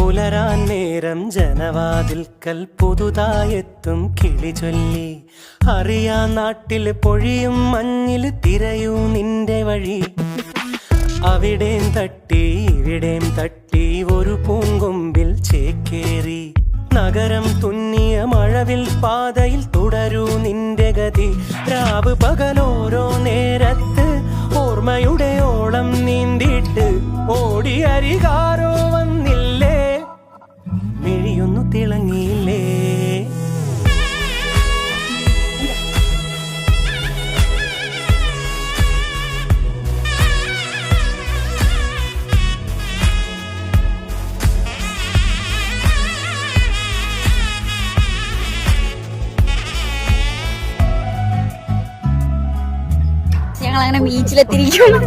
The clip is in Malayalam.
പുലരാൻ നേരം ജനവാതിൽക്കൽ പുതുതായെത്തും കിളി ചൊല്ലി. അറിയാ നാട്ടിൽ പൊഴിയും മഞ്ഞിൽ തിരയൂ നിന്റെ വഴി. അവിടേം തട്ടി ഇവിടേം തട്ടി ഒരു പൂങ്കൊമ്പിൽ ചേക്കേറി. നഗരം തുന്നിയ മഴവിൽ പാതയിൽ തുടരൂ നിന്റെ ഗതി. രാവ് പകലോരോ നേരത്ത് ഓർമ്മയുടെ ഓളം നീന്തിയിട്ട് ഓടിയരികാരോ വന്നില്ലേ, മിഴിയൊന്നു തിളങ്ങിയില്ലേ. ഞങ്ങൾ അങ്ങനെ ബീച്ചിലെത്തിയിരിക്കുന്നു.